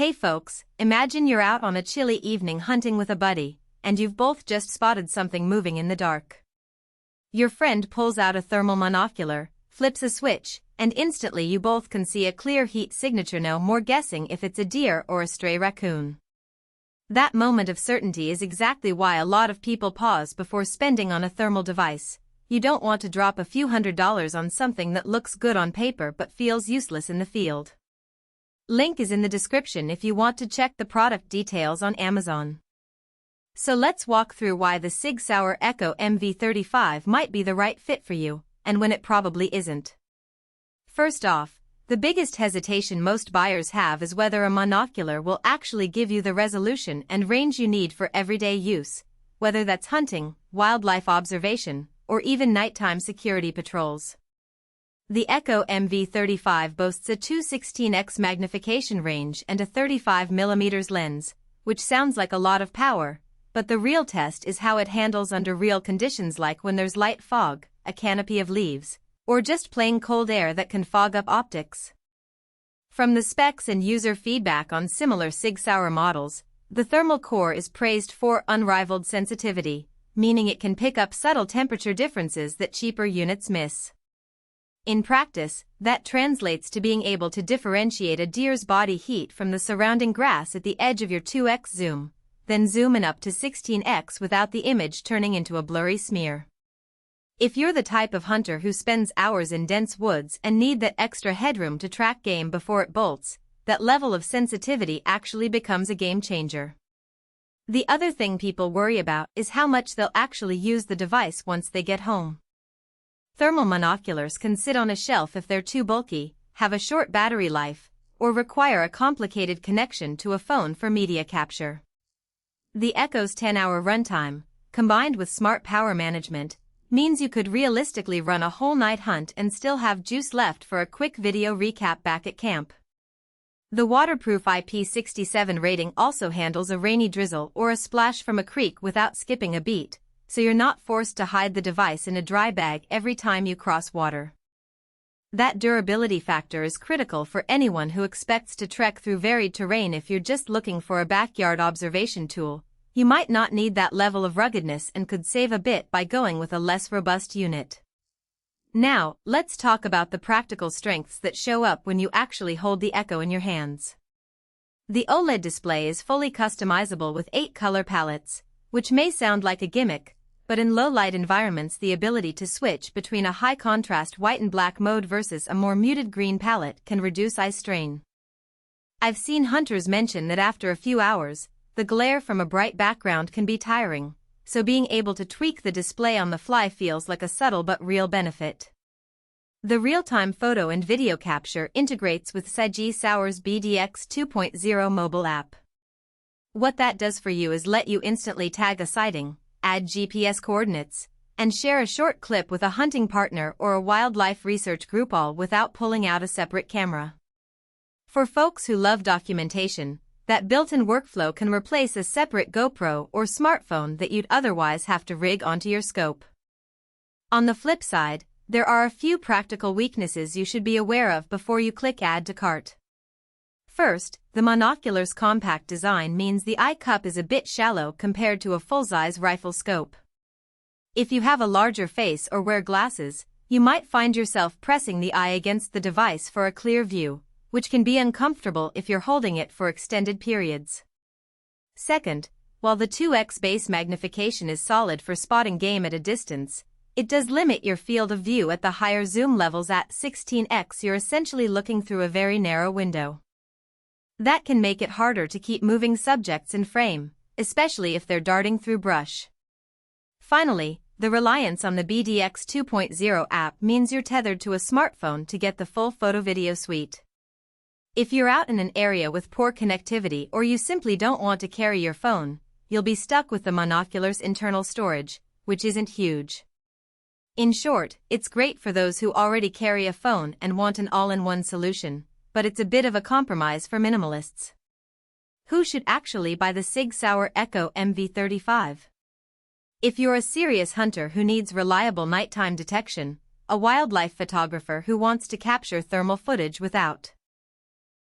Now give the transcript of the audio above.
Hey folks, imagine you're out on a chilly evening hunting with a buddy, and you've both just spotted something moving in the dark. Your friend pulls out a thermal monocular, flips a switch, and instantly you both can see a clear heat signature. No more guessing if it's a deer or a stray raccoon. That moment of certainty is exactly why a lot of people pause before spending on a thermal device. You don't want to drop a few $100s on something that looks good on paper but feels useless in the field. Link is in the description if you want to check the product details on Amazon. So let's walk through why the SIG SAUER Echo MV35 might be the right fit for you, and when it probably isn't. First off, the biggest hesitation most buyers have is whether a monocular will actually give you the resolution and range you need for everyday use, whether that's hunting, wildlife observation, or even nighttime security patrols. The Echo MV35 boasts a 216x magnification range and a 35mm lens, which sounds like a lot of power, but the real test is how it handles under real conditions like when there's light fog, a canopy of leaves, or just plain cold air that can fog up optics. From the specs and user feedback on similar SIG SAUER models, the thermal core is praised for unrivaled sensitivity, meaning it can pick up subtle temperature differences that cheaper units miss. In practice, that translates to being able to differentiate a deer's body heat from the surrounding grass at the edge of your 2x zoom, then zoom in up to 16x without the image turning into a blurry smear. If you're the type of hunter who spends hours in dense woods and need that extra headroom to track game before it bolts, that level of sensitivity actually becomes a game changer. The other thing people worry about is how much they'll actually use the device once they get home. Thermal monoculars can sit on a shelf if they're too bulky, have a short battery life, or require a complicated connection to a phone for media capture. The Echo's 10-hour runtime, combined with smart power management, means you could realistically run a whole night hunt and still have juice left for a quick video recap back at camp. The waterproof IP67 rating also handles a rainy drizzle or a splash from a creek without skipping a beat, so you're not forced to hide the device in a dry bag every time you cross water. That durability factor is critical for anyone who expects to trek through varied terrain. If you're just looking for a backyard observation tool, you might not need that level of ruggedness and could save a bit by going with a less robust unit. Now, let's talk about the practical strengths that show up when you actually hold the Echo in your hands. The OLED display is fully customizable with 8 color palettes, which may sound like a gimmick, but in low-light environments the ability to switch between a high-contrast white and black mode versus a more muted green palette can reduce eye strain. I've seen hunters mention that after a few hours, the glare from a bright background can be tiring, so being able to tweak the display on the fly feels like a subtle but real benefit. The real-time photo and video capture integrates with SIG SAUER's BDX 2.0 mobile app. What that does for you is let you instantly tag a sighting, add GPS coordinates, and share a short clip with a hunting partner or a wildlife research group, all without pulling out a separate camera. For folks who love documentation, that built-in workflow can replace a separate GoPro or smartphone that you'd otherwise have to rig onto your scope. On the flip side, there are a few practical weaknesses you should be aware of before you click Add to Cart. First, the monocular's compact design means the eye cup is a bit shallow compared to a full-size rifle scope. If you have a larger face or wear glasses, you might find yourself pressing the eye against the device for a clear view, which can be uncomfortable if you're holding it for extended periods. Second, while the 2x base magnification is solid for spotting game at a distance, it does limit your field of view at the higher zoom levels. At 16x, you're essentially looking through a very narrow window. That can make it harder to keep moving subjects in frame, especially if they're darting through brush. Finally, the reliance on the BDX 2.0 app means you're tethered to a smartphone to get the full photo-video suite. If you're out in an area with poor connectivity or you simply don't want to carry your phone, you'll be stuck with the monocular's internal storage, which isn't huge. In short, it's great for those who already carry a phone and want an all-in-one solution, but it's a bit of a compromise for minimalists. Who should actually buy the SIG SAUER Echo MV35? If you're a serious hunter who needs reliable nighttime detection, a wildlife photographer who wants to capture thermal footage without